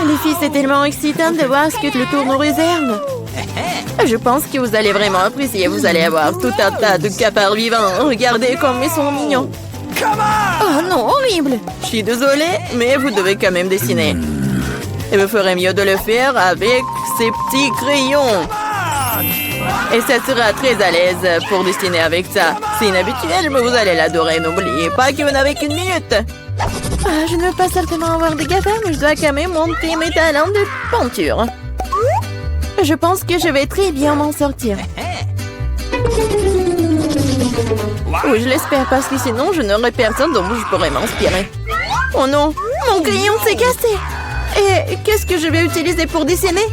Les filles, c'est tellement excitant de voir ce que le tour nous réserve. Je pense que vous allez vraiment apprécier. Vous allez avoir tout un tas de cafards vivants. Regardez comme ils sont mignons. Oh non, horrible. Je suis désolée, mais vous devez quand même dessiner. Et vous ferez mieux de le faire avec ces petits crayons. Et ça sera très à l'aise pour dessiner avec ça. C'est inhabituel, mais vous allez l'adorer. N'oubliez pas que vous n'avez qu'une minute. Ah, je ne veux pas certainement avoir des cafards, mais je dois quand même montrer mes talents de peinture. Je pense que je vais très bien m'en sortir. Oui, je l'espère, parce que sinon, je n'aurai personne dont je pourrais m'inspirer. Oh non, mon crayon s'est cassé. Et qu'est-ce que je vais utiliser pour dessiner?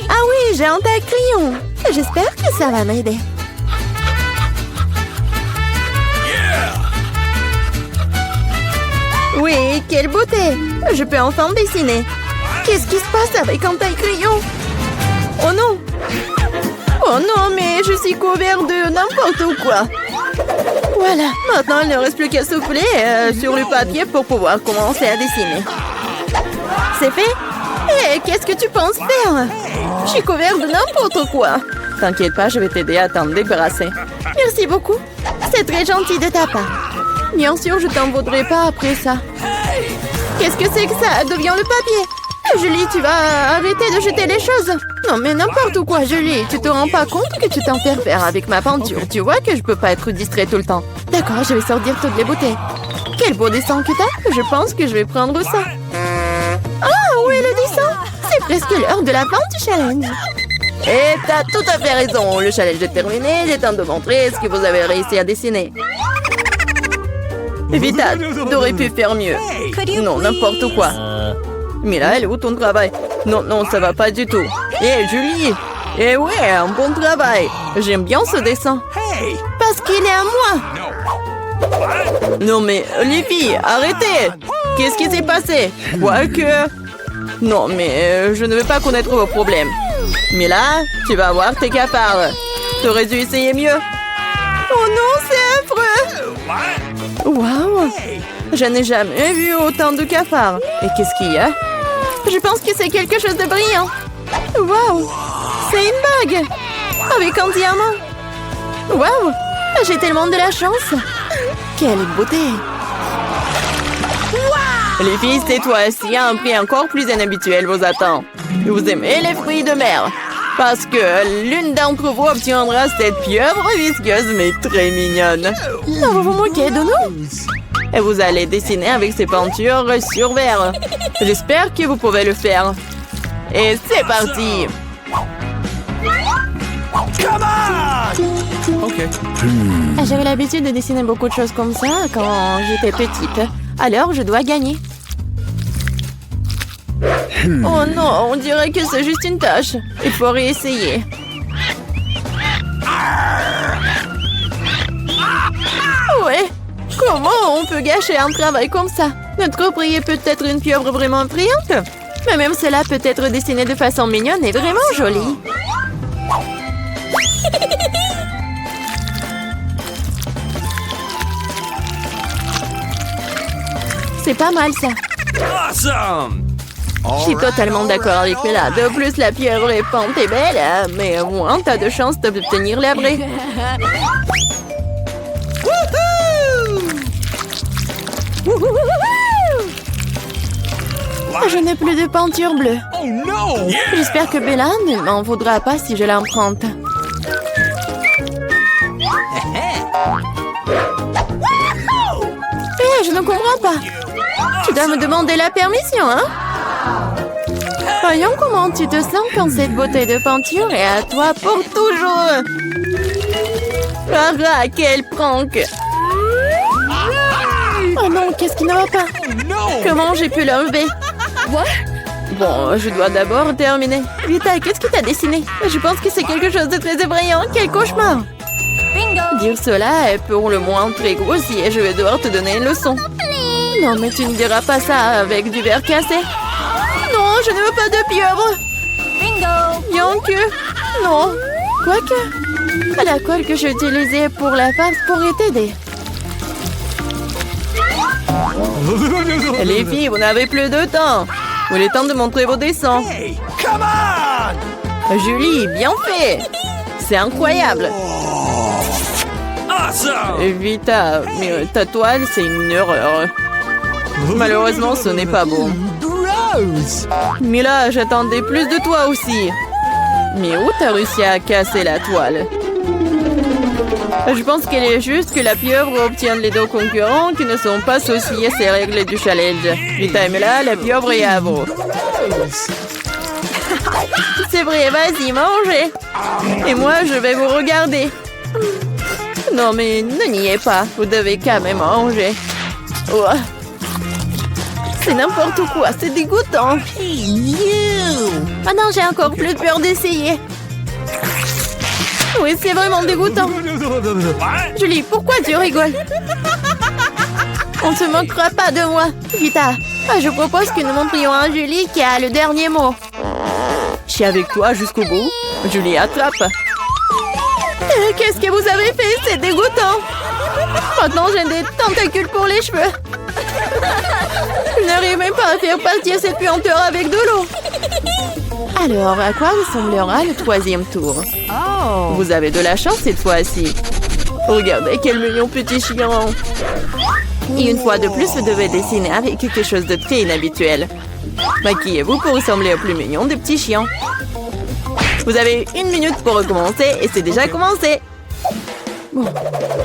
Ah oui, j'ai un tas de crayons. J'espère que ça va m'aider. Oui, quelle beauté! Je peux enfin dessiner. Qu'est-ce qui se passe avec un tas de crayons? Oh non! Oh non, mais je suis couvert de n'importe quoi. Voilà, maintenant il ne reste plus qu'à souffler sur le papier pour pouvoir commencer à dessiner. C'est fait? Hé, qu'est-ce que tu penses faire? Je suis couvert de n'importe quoi. T'inquiète pas, je vais t'aider à t'en débarrasser. Merci beaucoup. C'est très gentil de ta part. Bien sûr, je t'en voudrais pas après ça. Qu'est-ce que c'est que ça? Devient le papier. Julie, tu vas arrêter de jeter les choses. Non, mais n'importe quoi, Julie. Tu te rends pas compte que tu t'en fais faire avec ma peinture. Tu vois que je peux pas être distrait tout le temps. D'accord, je vais sortir toutes les bouteilles. Quel beau dessin que t'as. Je pense que je vais prendre ça. Ah, où est le dessin? C'est presque l'heure de la fin du challenge. Et t'as tout à fait raison. Le challenge est terminé. Il est temps de montrer ce que vous avez réussi à dessiner. Vita, t'aurais pu faire mieux. Non, n'importe quoi. Mais là, elle est où ton travail? Non, non, ça va pas du tout. Hé, Julie! Eh ouais, un bon travail. J'aime bien ce dessin. Parce qu'il est à moi. Non, mais les filles, arrêtez! Qu'est-ce qui s'est passé? Quoique... Non, mais je ne veux pas connaître vos problèmes. Mais là, tu vas voir tes cafards. T'aurais dû essayer mieux. Oh non, c'est affreux! Waouh! Je n'ai jamais vu autant de cafards. Et qu'est-ce qu'il y a? Je pense que c'est quelque chose de brillant. Waouh! C'est une bague! Avec un diamant. Waouh! J'ai tellement de la chance. Quelle beauté! Les filles, cette fois-ci, un prix encore plus inhabituel vous attend. Vous aimez les fruits de mer? Parce que l'une d'entre vous obtiendra cette pieuvre visqueuse mais très mignonne. Non, vous vous moquez de nous? Et vous allez dessiner avec ces peintures sur verre. J'espère que vous pouvez le faire. Et c'est parti! J'avais l'habitude de dessiner beaucoup de choses comme ça quand j'étais petite. Alors, je dois gagner. Oh non, on dirait que c'est juste une tâche. Il faut réessayer. Ouais. Comment on peut gâcher un travail comme ça? Notre prix est peut-être une pieuvre vraiment brillante. Mais même cela peut être dessiné de façon mignonne et vraiment jolie. C'est pas mal ça. Awesome! Je suis totalement d'accord avec Bella. De plus, la pieuvre est peinte et belle, mais au moins, t'as de chance d'obtenir la vraie. Je n'ai plus de peinture bleue. Oh no! J'espère que Bella ne m'en voudra pas si je l'emprunte. Hé, je ne comprends pas. Tu dois me demander la permission, hein? Voyons comment tu te sens quand cette beauté de peinture est à toi pour toujours. Ah, quel prank! Oh non, qu'est-ce qui ne va pas? Comment j'ai pu l'enlever? Bon, je dois d'abord terminer. Vita, qu'est-ce que t'as dessiné? Je pense que c'est quelque chose de très effrayant. Quel cauchemar! Dire cela est pour le moins très grossier. Je vais devoir te donner une leçon. Non, mais tu ne diras pas ça avec du verre cassé. Non, je ne veux pas de pieuvre. Bien que... Non. Quoique... La colle que j'ai utilisée pour la farce pourrait t'aider. Les filles, vous n'avez plus de temps. Il est temps de montrer vos dessins. Hey, come on! Julie, bien fait. C'est incroyable. Awesome! Vita, mais ta toile, c'est une erreur. Malheureusement, ce n'est pas bon. Gross! Mais là, j'attendais plus de toi aussi. Mais où t'as réussi à casser la toile? Je pense qu'elle est juste que la pieuvre obtient les deux concurrents qui ne sont pas associés à ces règles du challenge. Vita et là, la pieuvre est à vous. C'est vrai, vas-y, mangez. Et moi, je vais vous regarder. Non, mais ne niez pas. Vous devez quand même manger. Oh. C'est n'importe quoi, c'est dégoûtant. Ah non, j'ai encore plus peur d'essayer. Oui, c'est vraiment dégoûtant. Julie, pourquoi tu rigoles? On ne se moquera pas de moi. Vita, je propose que nous montrions à Julie qui a le dernier mot. Je suis avec toi jusqu'au bout. Julie, attrape. Qu'est-ce que vous avez fait? C'est dégoûtant. Maintenant, j'ai des tentacules pour les cheveux. Je n'arrive même pas à faire partir cette puanteur avec de l'eau. Alors, à quoi ressemblera le troisième tour? Vous avez de la chance cette fois-ci. Regardez quel mignon petit chien. Et une fois de plus, vous devez dessiner avec quelque chose de très inhabituel. Maquillez-vous pour ressembler au plus mignon des petits chiens. Vous avez 1 minute pour recommencer et c'est déjà commencé. Bon,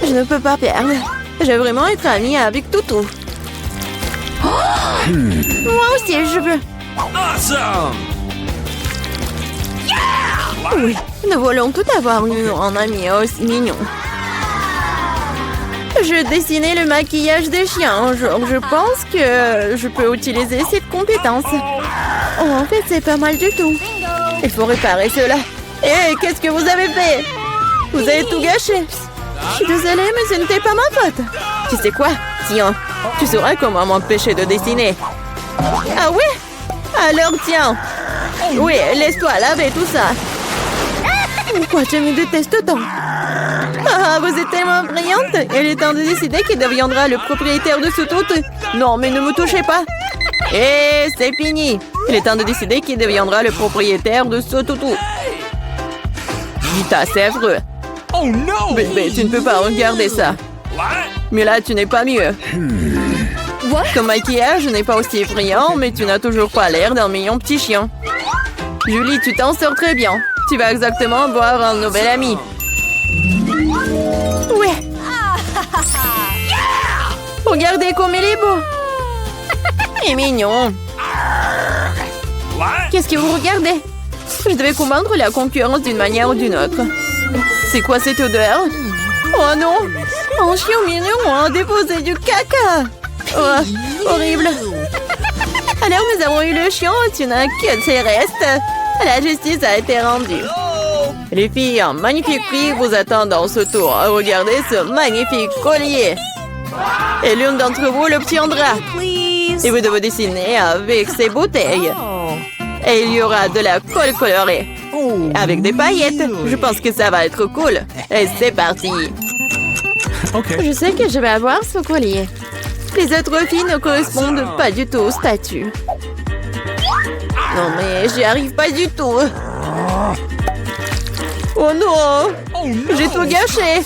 je ne peux pas perdre. Je veux vraiment être amie avec Toutou. Moi aussi, je veux. Awesome! Oui, nous voulons tout avoir eu en ami aussi mignon. Je dessinais le maquillage des chiens. Je pense que je peux utiliser cette compétence. Oh, en fait, c'est pas mal du tout. Il faut réparer cela. Hé, qu'est-ce que vous avez fait? Vous avez tout gâché. Je suis désolée, mais ce n'était pas ma faute. Tu sais quoi? Tiens, tu sauras comment m'empêcher de dessiner. Ah oui? Alors tiens. Oui, laisse-toi laver tout ça. Pourquoi tu me détestes tant? Ah, vous êtes tellement brillante. Il est temps de décider qui deviendra le propriétaire de ce toutou. Non, mais ne me touchez pas. Et c'est fini. Il est temps de décider qui deviendra le propriétaire de ce toutou. Vita, c'est affreux. Oh no! Bébé, tu ne peux pas regarder ça. What? Mais là, tu n'es pas mieux. Ton maquillage n'est pas aussi brillant, mais tu n'as toujours pas l'air d'un mignon petit chien. Julie, tu t'en sors très bien. Tu vas exactement voir un nouvel ami. Ouais. Regardez comme il est beau. Il est mignon. What? Qu'est-ce que vous regardez? Je devais combattre la concurrence d'une manière ou d'une autre. C'est quoi cette odeur? Oh non! Un chien mignon a déposé du caca! Oh, horrible! Alors nous avons eu le chien, tu n'as que ses restes. La justice a été rendue. Les filles, un magnifique prix vous attend dans ce tour. Regardez ce magnifique collier. Et l'une d'entre vous l'obtiendra. Et vous devez dessiner avec ces bouteilles. Et il y aura de la colle colorée. Avec des paillettes. Je pense que ça va être cool. Et c'est parti. Je sais que je vais avoir ce collier. Les autres filles ne correspondent pas du tout au statut. Non mais j'y arrive pas du tout. Oh non! J'ai tout gâché.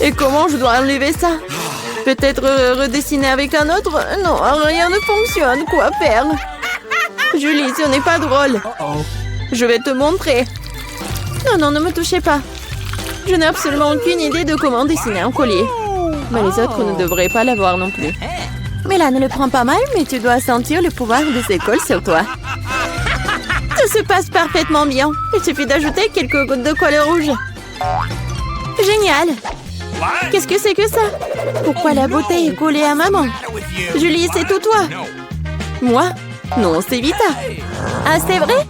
Et comment je dois enlever ça? Peut-être redessiner avec un autre? Non, rien ne fonctionne. Quoi faire? Julie, ce n'est pas drôle. Je vais te montrer. Non, non, ne me touchez pas. Je n'ai absolument aucune idée de comment dessiner un collier. Mais les autres ne devraient pas l'avoir non plus. Mais là, ne le prends pas mal, mais tu dois sentir le pouvoir de ces cols sur toi. Tout se passe parfaitement bien. Il suffit d'ajouter quelques gouttes de colle rouge. Génial. Qu'est-ce que c'est que ça? Pourquoi la bouteille est collée à maman? Julie, c'est tout toi. Moi? Non, c'est Vita. Ah, c'est vrai?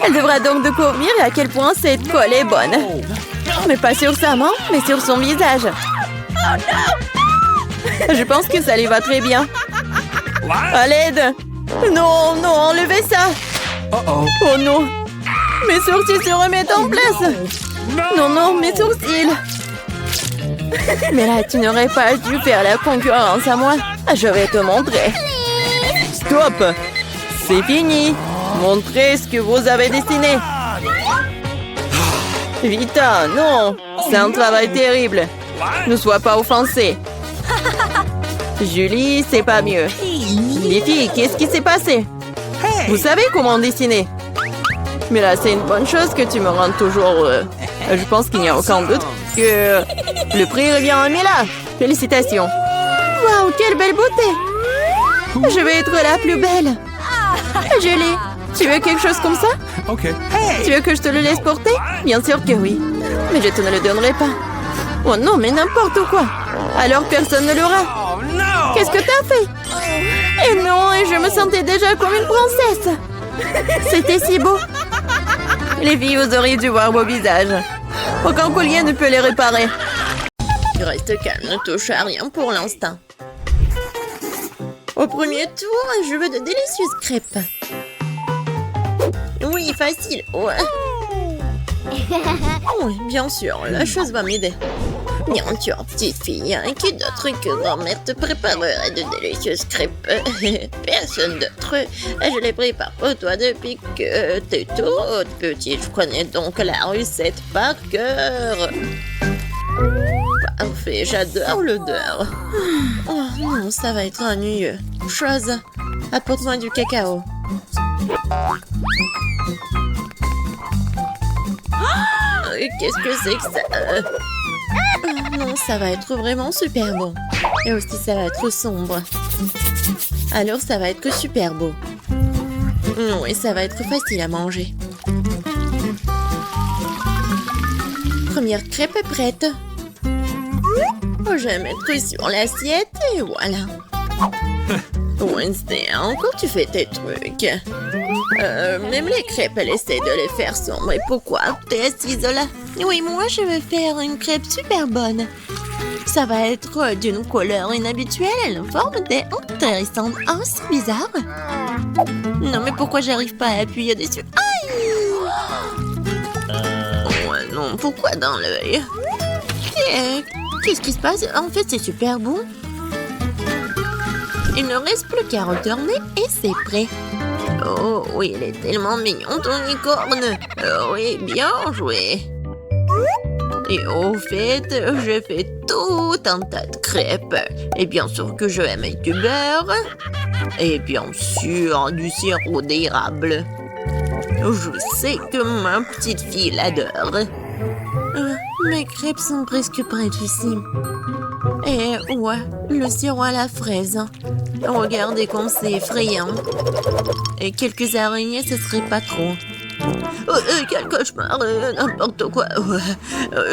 Elle devra donc découvrir à quel point cette colle est bonne. Mais pas sur sa main, mais sur son visage. Je pense que ça lui va très bien. À l'aide! Non, non, enlevez ça! Oh non! Mes sourcils se remettent en place! Non, non, mes sourcils! Mais là, tu n'aurais pas dû faire la concurrence à moi. Je vais te montrer. Stop! C'est fini. Montrez ce que vous avez dessiné. Vita, non. C'est un travail terrible. Ne sois pas offensée. Julie, c'est pas mieux. Les filles, qu'est-ce qui s'est passé? Vous savez comment dessiner? Mais là, c'est une bonne chose que tu me rendes toujours... je pense qu'il n'y a aucun doute que le prix revient à Mila. Félicitations. Waouh, quelle belle beauté. Je vais être la plus belle. Julie, tu veux quelque chose comme ça? Okay. Tu veux que je te le laisse porter? Bien sûr que oui. Mais je te ne le donnerai pas. Oh non, mais n'importe quoi. Alors personne ne l'aura. Oh no! Qu'est-ce que t'as fait? Et non, et je me sentais déjà comme une princesse. C'était si beau. Les filles, vous auriez dû voir vos visages. Aucun collier ne peut les réparer. Reste calme, ne touche à rien pour l'instant. Au premier tour, je veux de délicieuses crêpes. Oui, facile. Ouais. Oui, bien sûr, la chose va m'aider. Bien sûr, petite fille, hein, qui d'autre que grand-mère te préparerait de délicieuses crêpes? Personne d'autre. Je les prépare pour toi depuis que t'es toute petite. Je connais donc la recette par cœur. Parfait, j'adore l'odeur. Oh non, ça va être ennuyeux. Chose, apporte-moi du cacao. Qu'est-ce que c'est que ça? Oh non, ça va être vraiment super bon. Et aussi, ça va être sombre. Alors, ça va être super beau. Oui, ça va être facile à manger. Première crêpe est prête. Oh, je vais mettre sur l'assiette et voilà. Wednesday, encore tu fais tes trucs. Même les crêpes, elle essaie de les faire sombres. Et pourquoi t'es assise là? Oui, moi je vais faire une crêpe super bonne. Ça va être d'une couleur inhabituelle et une forme intéressante. Oh, c'est bizarre. Non, mais pourquoi j'arrive pas à appuyer dessus? Aïe! Ouais, non, pourquoi dans l'œil? Qu'est-ce qui se passe? En fait, c'est super bon. Il ne reste plus qu'à retourner et c'est prêt. Oh oui, il est tellement mignon ton licorne. Oui, bien joué. Et au fait, je fais tout un tas de crêpes. Et bien sûr que je vais mettre du beurre. Et bien sûr, du sirop d'érable. Je sais que ma petite fille l'adore. Mes crêpes sont presque prêtes ici. Et ouais, le sirop à la fraise. Regardez comme c'est effrayant. Et quelques araignées, ce serait pas trop. Quel cauchemar, n'importe quoi.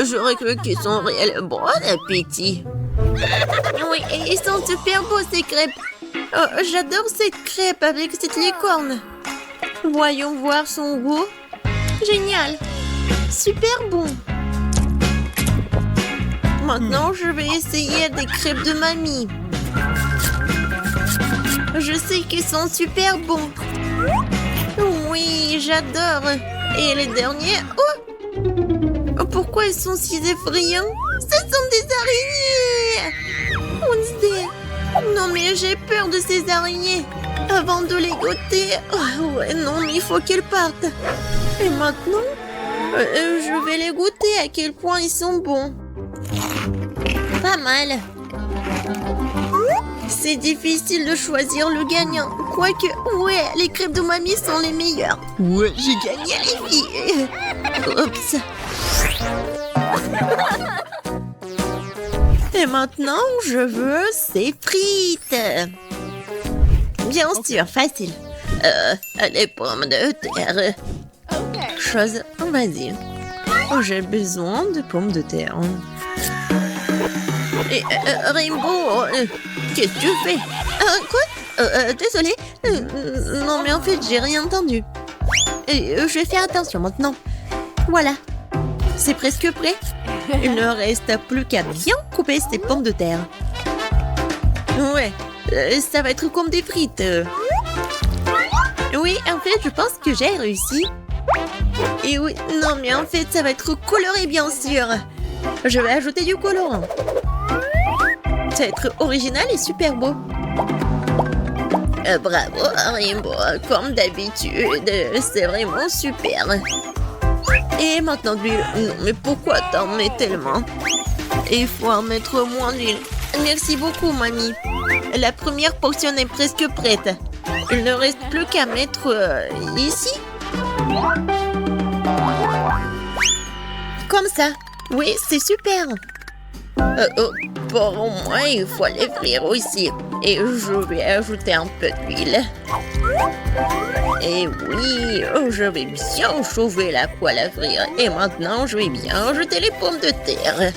J'aurais cru qu'ils sont réels. Bon appétit. Oui, et ils sont super beaux ces crêpes. Oh, j'adore cette crêpe avec cette licorne. Voyons voir son goût. Génial. Super bon. Maintenant, je vais essayer des crêpes de mamie. Je sais qu'ils sont super bons. Oui, j'adore. Et les derniers... Oh! Pourquoi ils sont si effrayants? Ce sont des araignées! Wednesday! Non, mais j'ai peur de ces araignées. Avant de les goûter... Oh, ouais, non, mais il faut qu'elles partent. Et maintenant, je vais les goûter à quel point ils sont bons. Pas mal. C'est difficile de choisir le gagnant. Quoique, ouais, les crêpes de mamie sont les meilleures. Ouais, j'ai gagné les filles. Oups. Et maintenant, je veux ces frites. Bien sûr, facile. Les pommes de terre. Chose, vas-y. Oh, j'ai besoin de pommes de terre. Et Rainbow, qu'est-ce que tu fais? Quoi? Désolée. Non, mais en fait, j'ai rien entendu. Je vais faire attention maintenant. Voilà. C'est presque prêt. Il ne reste plus qu'à bien couper ces pommes de terre. Ouais, ça va être comme des frites. Oui, en fait, je pense que j'ai réussi. Et oui, non, mais en fait, ça va être coloré, bien sûr. Je vais ajouter du colorant. Ça va être original et super beau. Bravo, Rainbow. Comme d'habitude, c'est vraiment super. Et maintenant de l'huile. Non, mais pourquoi t'en mets tellement? Il faut en mettre moins d'huile. Merci beaucoup, mamie. La première portion est presque prête. Il ne reste plus qu'à mettre ici. Comme ça. Oui, c'est super. Pour moi, il faut les frire aussi. Et je vais ajouter un peu d'huile. Et oui, je vais bien chauffer la poêle à frire. Et maintenant, je vais bien ajouter les pommes de terre.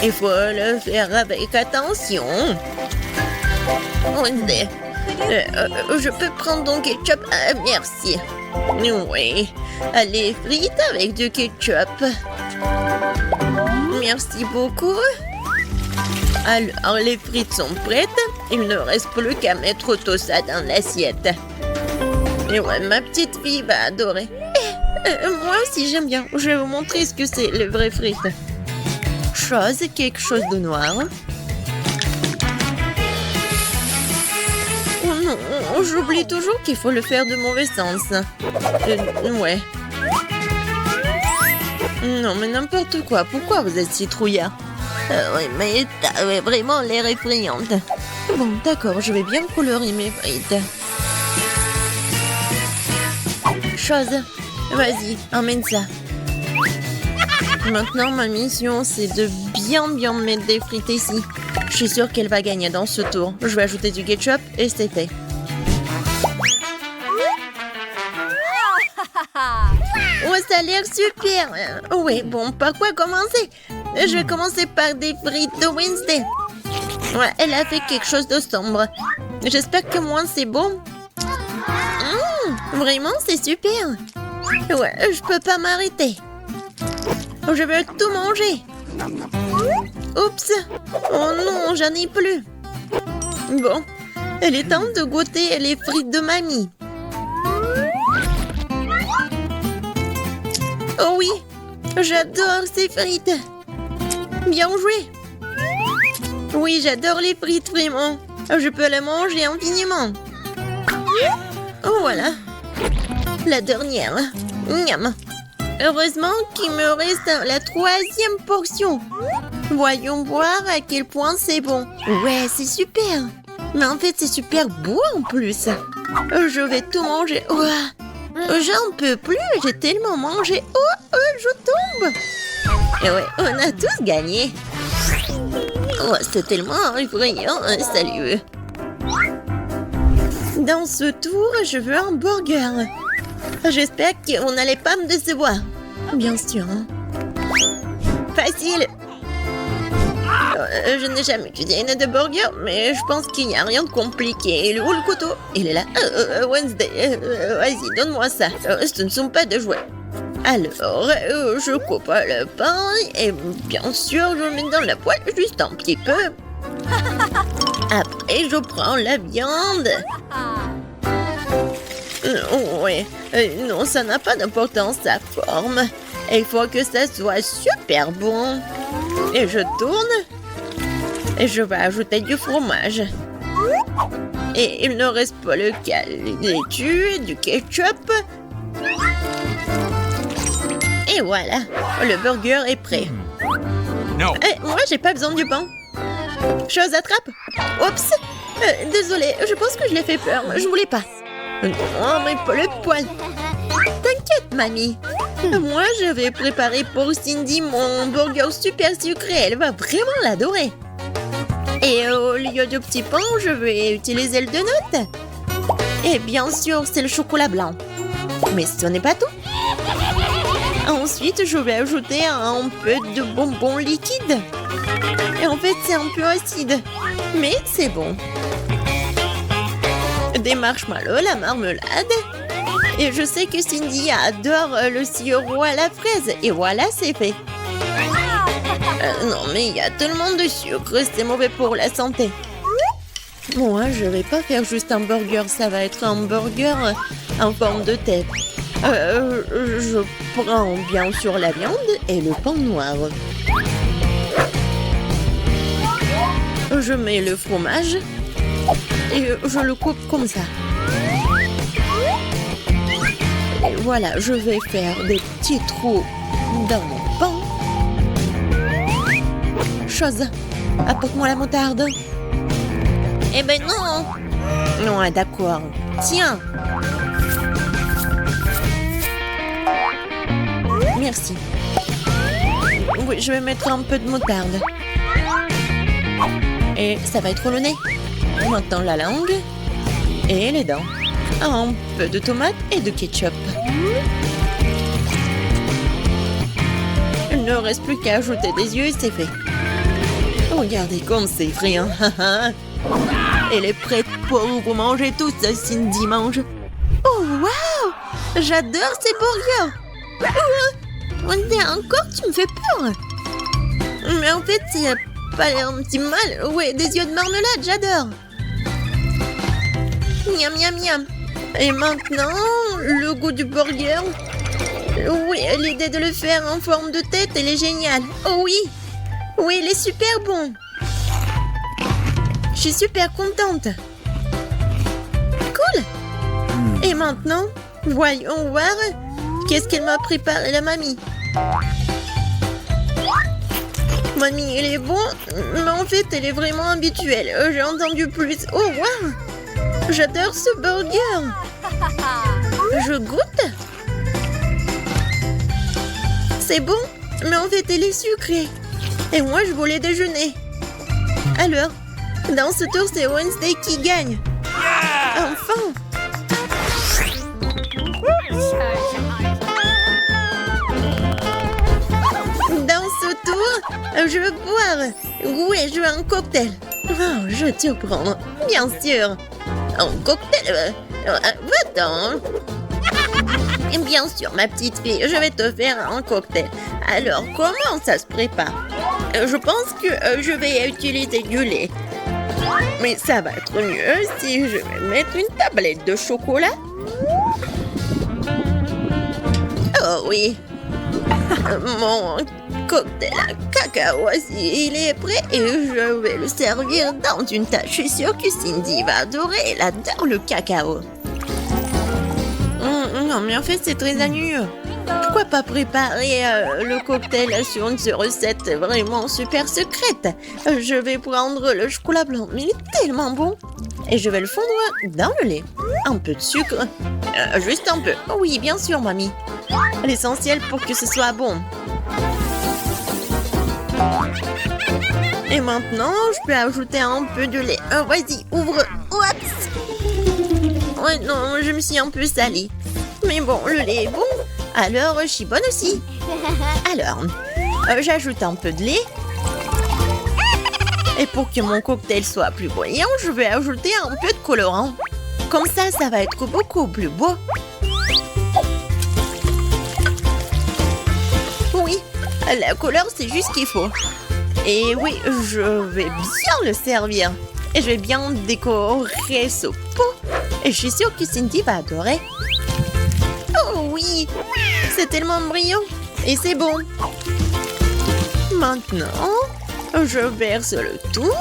Il faut le faire avec attention. Je peux prendre ton ketchup? Merci. Oui, les frites avec du ketchup. Merci beaucoup. Alors, les frites sont prêtes. Il ne reste plus qu'à mettre tout ça dans l'assiette. Et ouais, ma petite fille va adorer. Moi aussi, j'aime bien. Je vais vous montrer ce que c'est, les vraies frites. Quelque chose de noir. Oh non, j'oublie toujours qu'il faut le faire de mauvais sens. Ouais. Non, mais n'importe quoi. Pourquoi vous êtes si trouillard? Oui, mais t'avais vraiment l'air effrayante. Bon, d'accord, je vais bien colorer mes frites. Vas-y, emmène ça. Maintenant, ma mission, c'est de bien mettre des frites ici. Je suis sûre qu'elle va gagner dans ce tour. Je vais ajouter du ketchup et c'est fait. Oh, ça a l'air super. Oui, bon, par quoi commencer? Je vais commencer par des frites de Wednesday. Ouais, elle a fait quelque chose de sombre. J'espère que moi, c'est bon. Vraiment, c'est super. Ouais, je peux pas m'arrêter. Je veux tout manger. Oups. Oh non, j'en ai plus. Bon, il est temps de goûter les frites de mamie. Oh oui, j'adore ces frites. Bien joué. Oui, j'adore les frites, vraiment. Je peux les manger infiniment. Oh, voilà. La dernière. Miam. Heureusement qu'il me reste la 3e portion. Voyons voir à quel point c'est bon. Ouais, c'est super. Mais en fait, c'est super beau en plus. Je vais tout manger. J'en peux plus, j'ai tellement mangé. Je tombe. Et ouais, on a tous gagné. C'est tellement effrayant. Salut. Dans ce tour, je veux un burger. J'espère qu'on n'allait pas me décevoir. Bien sûr. Facile. Je n'ai jamais cuisiné de burger, mais je pense qu'il n'y a rien de compliqué. Il est où le couteau? Il est là. Wednesday, vas-y, donne-moi ça. Ce ne sont pas de jouets. Alors, je coupe le pain et bien sûr, je le mets dans la poêle juste un petit peu. Après, je prends la viande. Oui, non, ça n'a pas d'importance, sa forme. Il faut que ça soit super bon. Et je tourne. Et je vais ajouter du fromage. Et il ne reste pas le qu'à laitue, du ketchup. Et voilà, le burger est prêt. No. Moi, j'ai pas besoin du pain. Attrape. Oups. Désolée, je pense que je l'ai fait peur. Je voulais pas. Non, mais pas le poil. T'inquiète, mamie. Moi, je vais préparer pour Cindy mon burger super sucré. Elle va vraiment l'adorer. Et au lieu de petit pain, je vais utiliser le donut. Et bien sûr, c'est le chocolat blanc. Mais ce n'est pas tout. Ensuite, je vais ajouter un peu de bonbons liquides. Et en fait, c'est un peu acide. Mais c'est bon. Des marshmallows, la marmelade. Et je sais que Cindy adore le sirop à la fraise. Et voilà, c'est fait. Non, mais il y a tellement de sucre, c'est mauvais pour la santé. Moi, je vais pas faire juste un burger, ça va être un burger en forme de tête. Je prends bien sûr la viande et le pain noir. Je mets le fromage Et je le coupe comme ça. Et voilà, je vais faire des petits trous dans mon pain. Chose, apporte-moi la moutarde. Eh ben non. Non, d'accord. Tiens. Merci. Oui, je vais mettre un peu de moutarde. Et ça va être le nez. Maintenant la langue. Et les dents. Un peu de tomate et de ketchup. Il ne reste plus qu'à ajouter des yeux et c'est fait. Regardez comme c'est effrayant. Elle est prête pour vous manger tout ça, Cindy mange. Oh, waouh! J'adore ces burgers! Encore, tu me fais peur! Mais en fait, c'est pas l'air un petit mal. Ouais, des yeux de marmelade, j'adore! Miam, miam, miam! Et maintenant, le goût du burger. Oui, l'idée de le faire en forme de tête, elle est géniale. Oh oui! Oui, il est super bon! Je suis super contente. Cool. Et maintenant, voyons voir qu'est-ce qu'elle m'a préparé la mamie. Mamie, il est bon, mais en fait, elle est vraiment habituelle. J'ai entendu plus. Oh, waouh! J'adore ce burger. Je goûte. C'est bon, mais en fait, elle est sucrée. Et moi, je voulais déjeuner. Alors, dans ce tour, c'est Wednesday qui gagne. Enfin! Dans ce tour, je veux boire. Oui, je veux un cocktail. Oh, je te prends. Bien sûr. Un cocktail. Va-t'en. Bien sûr, ma petite fille, je vais te faire un cocktail. Alors, comment ça se prépare? Je pense que je vais utiliser du lait. Mais ça va être mieux si je vais mettre une tablette de chocolat. Oh oui. Mon cocktail à cacao aussi, il est prêt et je vais le servir dans une tasse. Je suis sûre que Cindy va adorer. Elle adore le cacao. Non, mais en fait, c'est très ennuyeux. Pourquoi pas préparer le cocktail sur une recette vraiment super secrète? Je vais prendre le chocolat blanc, mais il est tellement bon. Et je vais le fondre dans le lait. Un peu de sucre. Juste un peu. Oui, bien sûr, mamie. L'essentiel pour que ce soit bon. Et maintenant, je peux ajouter un peu de lait. Vas-y, ouvre. Oups. Ouais, non, je me suis un peu salie. Mais bon, le lait est bon. Alors, je suis bonne aussi. Alors, j'ajoute un peu de lait. Et pour que mon cocktail soit plus brillant, je vais ajouter un peu de colorant. Comme ça va être beaucoup plus beau. Oui, la couleur, c'est juste ce qu'il faut. Et oui, je vais bien le servir. Et je vais bien décorer ce pot. Et je suis sûre que Cindy va adorer. Oh oui, c'est tellement brillant. Et c'est bon. Maintenant, je verse le tout.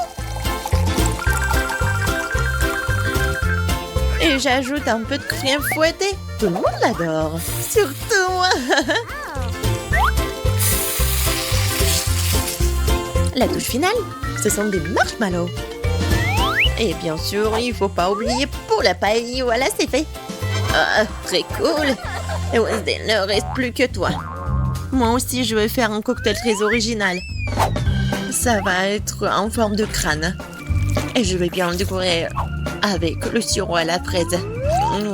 Et j'ajoute un peu de crème fouettée. Tout le monde l'adore. Surtout moi. La touche finale, ce sont des marshmallows. Et bien sûr, il ne faut pas oublier pour la paille. Voilà, c'est fait. Ah, très cool. Et Wednesday, il ne reste plus que toi. Moi aussi, je vais faire un cocktail très original. Ça va être en forme de crâne. Et je vais bien le décorer avec le sirop à la fraise.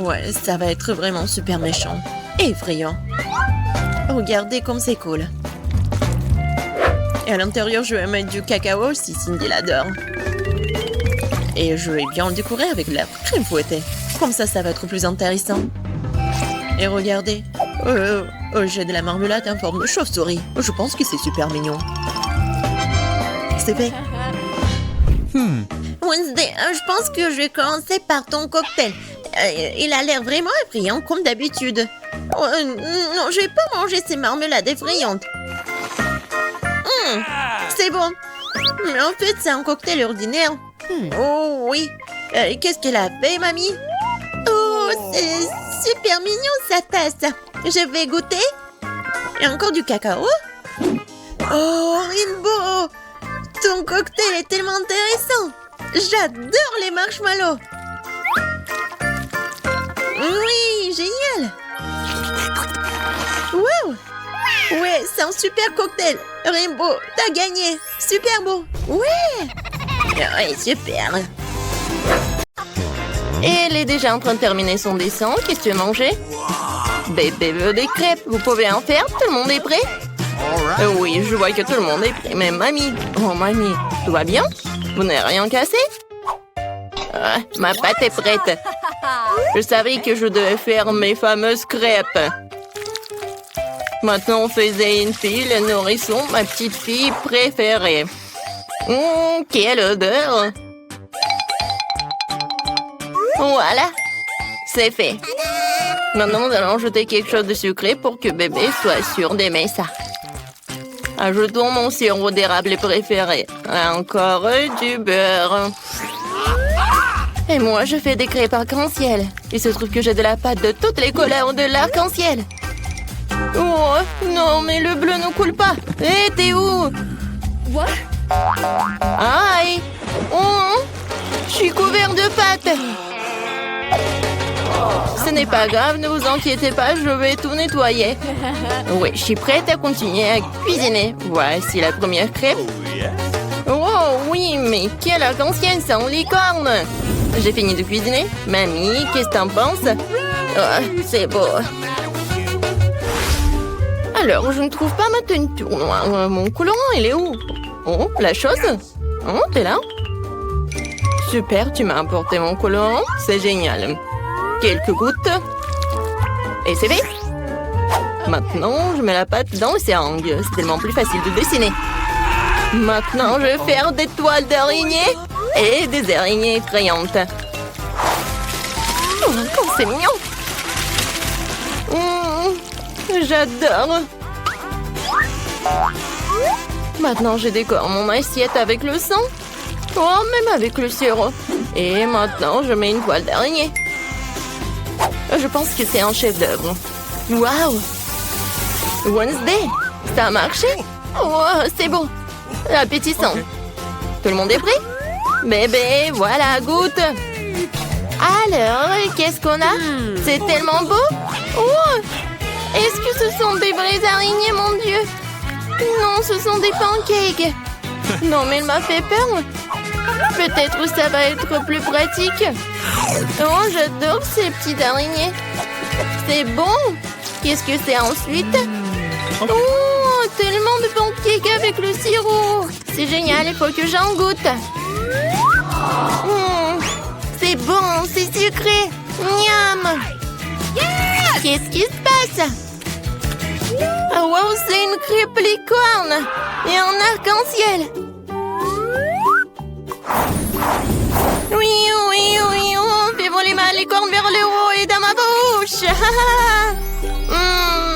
Ouais, ça va être vraiment super méchant. Et effrayant. Regardez comme c'est cool. Et à l'intérieur, je vais mettre du cacao si Cindy l'adore. Et je vais bien le décorer avec de la crème fouettée. Comme ça va être plus intéressant. Et regardez. J'ai de la marmelade en forme de chauve-souris. Je pense que c'est super mignon. C'est fait. Wednesday, je pense que je vais commencer par ton cocktail. Il a l'air vraiment effrayant, comme d'habitude. Non, je vais pas manger ces marmelades effrayantes. C'est bon. Mais en fait, c'est un cocktail ordinaire. Oh oui. Qu'est-ce qu'elle a fait, mamie? Oh, c'est super mignon, sa tasse. Je vais goûter. Il y a encore du cacao. Oh, Rainbow! Ton cocktail est tellement intéressant. J'adore les marshmallows. Oui, génial. Wow! Ouais, c'est un super cocktail. Rainbow, t'as gagné. Super beau. Ouais! Ouais, super. Et elle est déjà en train de terminer son dessin. Qu'est-ce que tu veux manger? Bébé veut des crêpes. Vous pouvez en faire? Tout le monde est prêt? Oui, je vois que tout le monde est prêt. Mais mamie, oh mamie, tout va bien? Vous n'avez rien cassé? Ma pâte est prête. Je savais que je devais faire mes fameuses crêpes. Maintenant, on faisait une fille, le nourrisson, ma petite fille préférée. Quelle odeur! Voilà, c'est fait. Maintenant, nous allons ajouter quelque chose de sucré pour que bébé soit sûr d'aimer ça. Ajoutons mon sirop d'érable préféré. Encore du beurre. Et moi, je fais des crêpes arc-en-ciel. Il se trouve que j'ai de la pâte de toutes les couleurs de l'arc-en-ciel. Oh, non, mais le bleu ne coule pas. Hé, t'es où? Aïe! Oh, je suis couvert de pâte. Ce n'est pas grave, ne vous inquiétez pas, je vais tout nettoyer. Oui, je suis prête à continuer à cuisiner. Voici la première crêpe. Oh oui, mais quelle arc-en-ciel, c'est en licorne. J'ai fini de cuisiner. Mamie, qu'est-ce que t'en penses? Oh, c'est beau. Alors, je ne trouve pas ma teinture noire. Mon colorant, il est où? Oh, la chose? Oh, t'es là? Super, tu m'as apporté mon colorant. C'est génial. Quelques gouttes. Et c'est fait. Maintenant, je mets la pâte dans le seringue. C'est tellement plus facile de dessiner. Maintenant, je vais faire des toiles d'araignée et des araignées effrayantes. Oh, comme c'est mignon. J'adore. Maintenant, je décore mon assiette avec le sang. Oh, même avec le sirop. Et maintenant, je mets une toile d'araignée. Je pense que c'est un chef-d'œuvre. Waouh! Wednesday, ça a marché? Oh, c'est bon. Appétissant. Tout le monde est prêt? Bébé, voilà, goûte. Alors, qu'est-ce qu'on a? C'est tellement beau. Oh! Est-ce que ce sont des vraies araignées, mon Dieu? Non, ce sont des pancakes. Non, mais il m'a fait peur. Peut-être ça va être plus pratique. Oh, j'adore ces petites araignées. C'est bon. Qu'est-ce que c'est ensuite? Oh, tellement de pancakes avec le sirop. C'est génial, il faut que j'en goûte. C'est bon, c'est sucré. Miam. Qu'est-ce qui se passe? Oh, wow, c'est une crêpe licorne et un arc-en-ciel. Oui, oui, oui, oh, fais voler ma licorne vers le haut et dans ma bouche.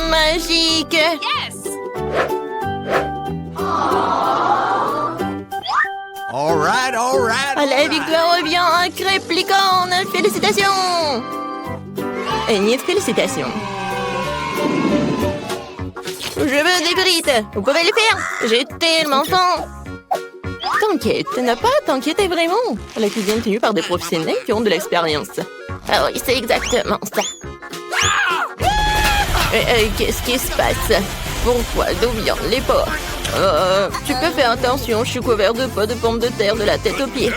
Magique. Yes! All right, all right. La victoire revient à crêpe licorne. Félicitations. Et ni de félicitations. Je veux des frites. Vous pouvez les faire. J'ai tellement faim. T'inquiète, n'a pas à t'inquiéter vraiment. La cuisine est tenue par des professionnels qui ont de l'expérience. Ah oui, c'est exactement ça. Qu'est-ce qui se passe? Pourquoi? D'où viennent les porcs? Tu peux faire attention, je suis couvert de pots de pommes de terre de la tête aux pieds.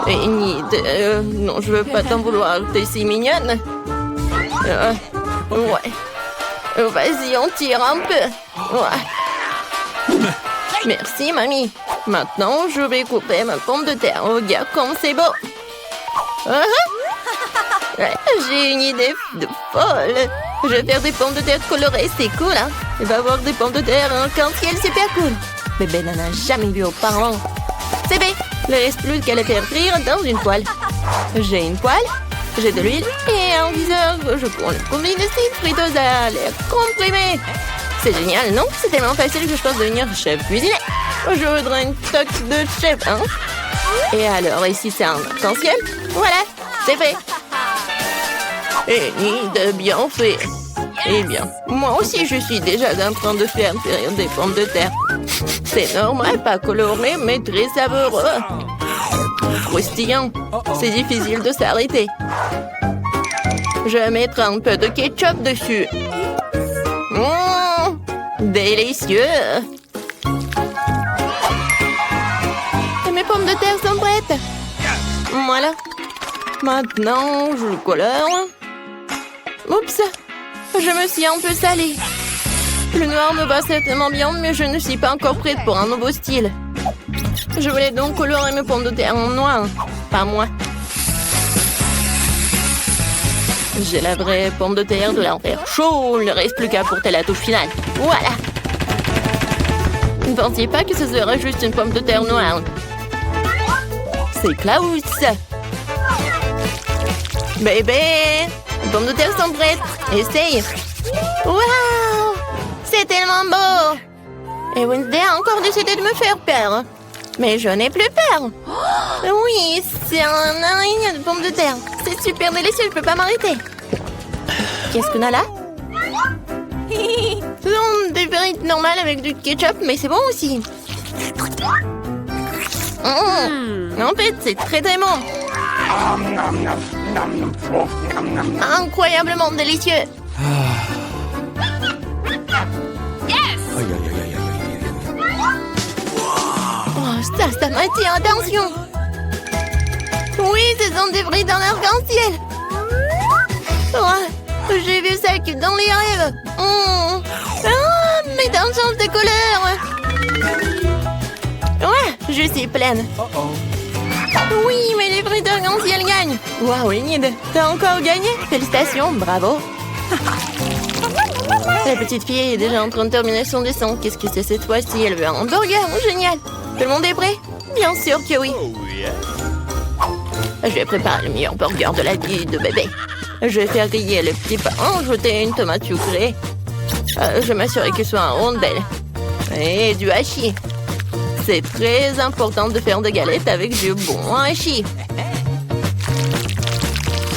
Et non, je veux pas t'en vouloir, t'es si mignonne. Ouais. Vas-y, on tire un peu. Ouais. Merci, mamie. Maintenant, je vais couper ma pomme de terre. Regarde comme c'est beau. J'ai une idée de folle. Je vais faire des pommes de terre colorées, c'est cool, hein? Il va y avoir des pommes de terre en arc-en-ciel, super cool. Bébé n'en a jamais vu auparavant. C'est fait. Il ne reste plus qu'à les faire frire dans une poêle. J'ai une poêle, j'ai de l'huile et un viseur. Je prends le combine de friteuse à l'air comprimé. C'est génial, non? C'est tellement facile que je pense devenir chef cuisinier. Je voudrais une toque de chef, hein? Et alors, ici, c'est un arc-en-ciel? Voilà, c'est fait. Et ni de bien fait. Eh bien, moi aussi, je suis déjà en train de faire cuire des pommes de terre. C'est normal, pas coloré, mais très savoureux. Croustillant. C'est difficile de s'arrêter. Je mettrai un peu de ketchup dessus. Délicieux. Et mes pommes de terre sont prêtes. Voilà. Maintenant, je le colore. Oups, je me suis un peu salée. Le noir me va certainement bien, mais je ne suis pas encore prête pour un nouveau style. Je voulais donc colorer mes pommes de terre en noir. Pas moi. J'ai la vraie pomme de terre de l'enfer chaud. Il ne reste plus qu'à porter la touche finale. Voilà. Ne pensiez pas que ce serait juste une pomme de terre noire. C'est Klaus. Bébé, les pommes de terre sont prêtes. Essaye. Waouh, c'est tellement beau. Et Wednesday a encore décidé de me faire peur. Mais je n'ai plus peur. Oui, c'est un araignée de pommes de terre. C'est super délicieux, je peux pas m'arrêter. Qu'est-ce qu'on a là? Des frites normales avec du ketchup, mais c'est bon aussi. En fait, c'est très très bon. Incroyablement délicieux. Oh, ça m'attire, attention. Oui, ce sont des frites en arc-en-ciel. Oh, j'ai vu ça que dans les rêves. Mais dans le sens de couleur. Ouais, je suis pleine. Oui, mais les frites arc-en-ciel gagnent. Waouh, Enid, t'as encore gagné? Félicitations, bravo. La petite fille est déjà en train de terminer son dessin. Qu'est-ce que c'est cette fois-ci? Elle veut un hamburger. Génial. Tout le monde est prêt? Bien sûr que oui. Je vais préparer le meilleur burger de la vie de bébé. Je vais faire griller le petit pain, ajouter une tomate sucrée. Je vais m'assurer qu'il soit en rondelle. Et du hachis. C'est très important de faire des galettes avec du bon hachis.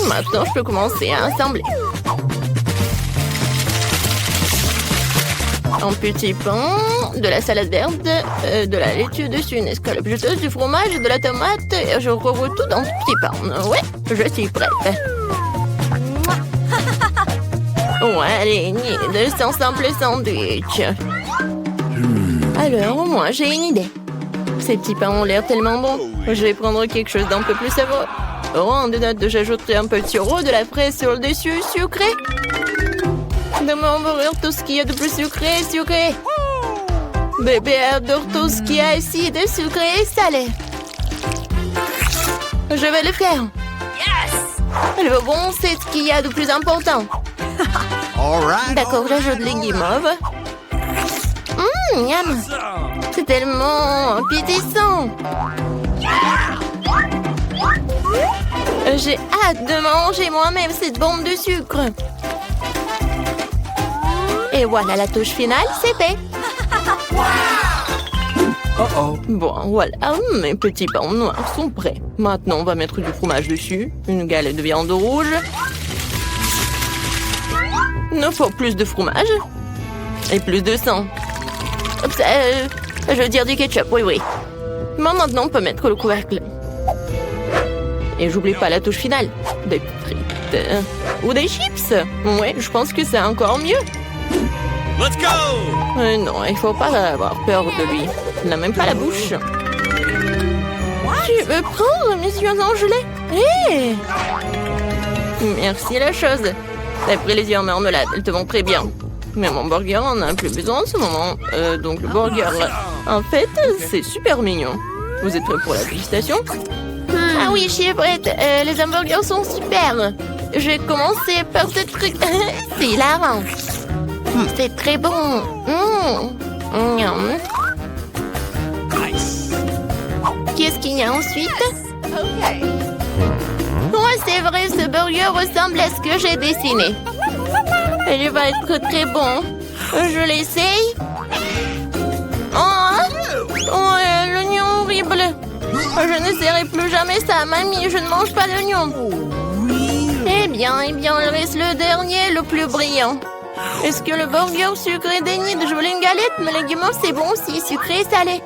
Maintenant, je peux commencer à assembler. Un petit pain, de la salade verte, de la laitue dessus, une escalope juteuse, du fromage et de la tomate. Et je recouvre tout dans ce petit pain. Ouais, je suis prête. Ouais, allez, Enid, c'est un simple sandwich. Alors, moi, j'ai une idée. Ces petits pains ont l'air tellement bons. Je vais prendre quelque chose d'un peu plus savoureux. Oh, en note, j'ajouterai un peu de sirop, de la fraise sur le dessus, sucré. De mon burger, tout ce qu'il y a de plus sucré, sucré. Bébé adore tout ce qui est acide, sucré et salé. Je vais le faire. Le bon, c'est ce qu'il y a de plus important. D'accord, j'ajoute les guimauves. Miam. C'est tellement appétissant. J'ai hâte de manger moi-même cette bombe de sucre. Et voilà la touche finale, c'est fait. Bon, voilà, mes petits pains noirs sont prêts. Maintenant, on va mettre du fromage dessus, une galette de viande rouge. Il nous faut plus de fromage et plus de sang. Je veux dire du ketchup, oui. Maintenant, on peut mettre le couvercle. Et j'oublie pas la touche finale. Des frites ou des chips. Ouais, je pense que c'est encore mieux. Let's go! Non, il faut pas avoir peur de lui. Il n'a même pas la bouche. Tu veux prendre, monsieur Angelé? Hé! Merci la chose. T'as pris les yeux en marmelade, elles te vont très bien. Mais mon burger en a plus besoin en ce moment. Donc le burger, en fait, c'est super mignon. Vous êtes prêts pour la dégustation? Ah oui, je suis prête. Les hamburgers sont super. Je vais commencer par ce truc. C'est hilarant. C'est très bon. Qu'est-ce qu'il y a ensuite? Oh, c'est vrai, ce burger ressemble à ce que j'ai dessiné. Il va être très bon. Je l'essaye. Oh, l'oignon horrible. Je ne serai plus jamais ça, mamie. Je ne mange pas d'oignons. Eh bien, il reste le dernier, le plus brillant. Est-ce que le burger sucré dénie? Je voulais une galette, mais les légumes, c'est bon aussi, sucré et salé.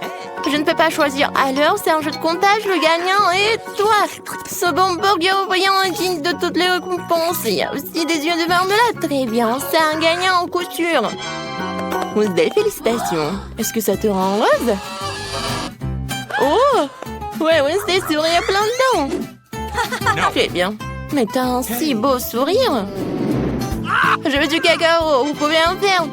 Je ne peux pas choisir. Alors, c'est un jeu de comptage, le gagnant est toi. Ce bon burger brillant est digne de toutes les récompenses. Il y a aussi des yeux de marmelade. Très bien, c'est un gagnant en coup sûr. Wednesday, félicitations. Est-ce que ça te rend heureuse? Oh! Ouais, Wednesday sourit à plein dedans. Très bien. Mais t'as un si beau sourire. Je veux du cacao, vous pouvez en faire.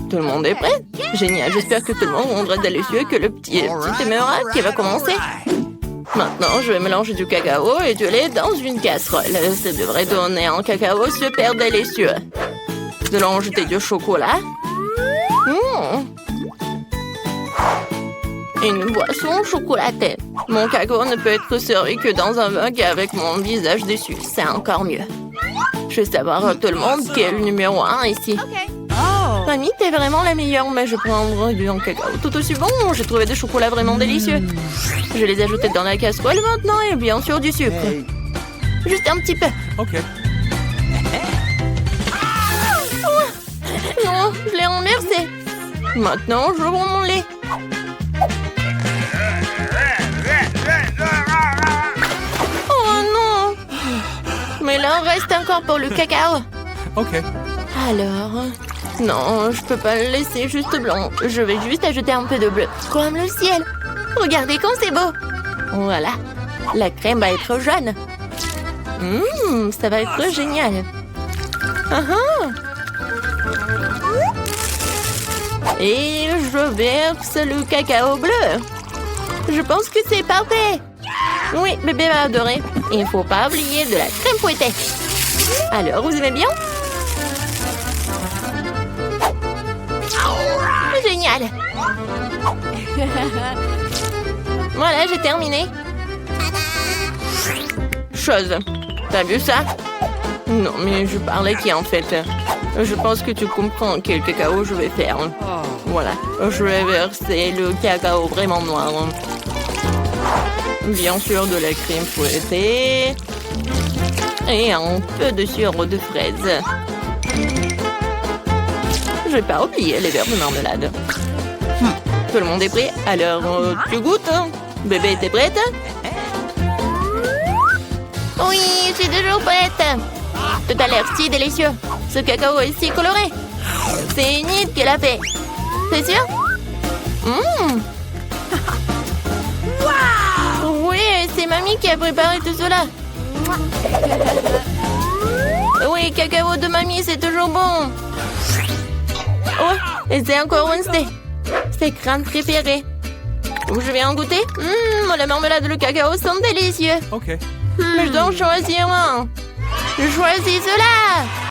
Tout le monde est prêt? Génial, j'espère que tout le monde rendra délicieux et que le petit émeraude qui va commencer. Maintenant, je vais mélanger du cacao et du lait dans une casserole. Ça devrait donner un cacao super délicieux. Nous allons ajouter du chocolat. Une boisson chocolatée. Mon cacao ne peut être servi que dans un mug avec mon visage dessus. C'est encore mieux. Je veux savoir tout le monde qui est le numéro 1 ici. Mamie, t'es vraiment la meilleure, mais je prendrai du cacao tout aussi bon. J'ai trouvé des chocolats vraiment délicieux. Je les ai ajoutés dans la casserole maintenant et bien sûr du sucre. Juste un petit peu. OK. Non, je l'ai renversé. Maintenant, je rends mon lait. Oh non! Mais là, reste encore pour le cacao. OK. Alors... Non, je peux pas le laisser juste blanc. Je vais juste ajouter un peu de bleu. Comme le ciel. Regardez comme c'est beau. Voilà. La crème va être jaune. Ça va être génial. Et je verse le cacao bleu. Je pense que c'est parfait. Oui, bébé va adorer. Il ne faut pas oublier de la crème fouettée. Alors, vous aimez bien? Génial. Voilà, j'ai terminé. Chose. T'as vu ça? Non, mais je parlais qui en fait? Je pense que tu comprends quel cacao je vais faire. Voilà, je vais verser le cacao vraiment noir. Bien sûr, de la crème fouettée. Et un peu de sirop de fraise. Je vais pas oublier les verres de marmelade. Tout le monde est prêt? Alors, tu goûtes? Bébé, t'es prête? Oui, je suis toujours prête. Tout a l'air si délicieux. Ce cacao est si coloré. C'est Enid qui l'a fait. C'est sûr? Oui, c'est mamie qui a préparé tout cela. Oui, cacao de mamie, c'est toujours bon. Oh, et c'est encore Wednesday. Ses crânes préférées. Je vais en goûter. La marmelade et le cacao sont délicieux. OK. Mais je dois en choisir un. Je choisis cela.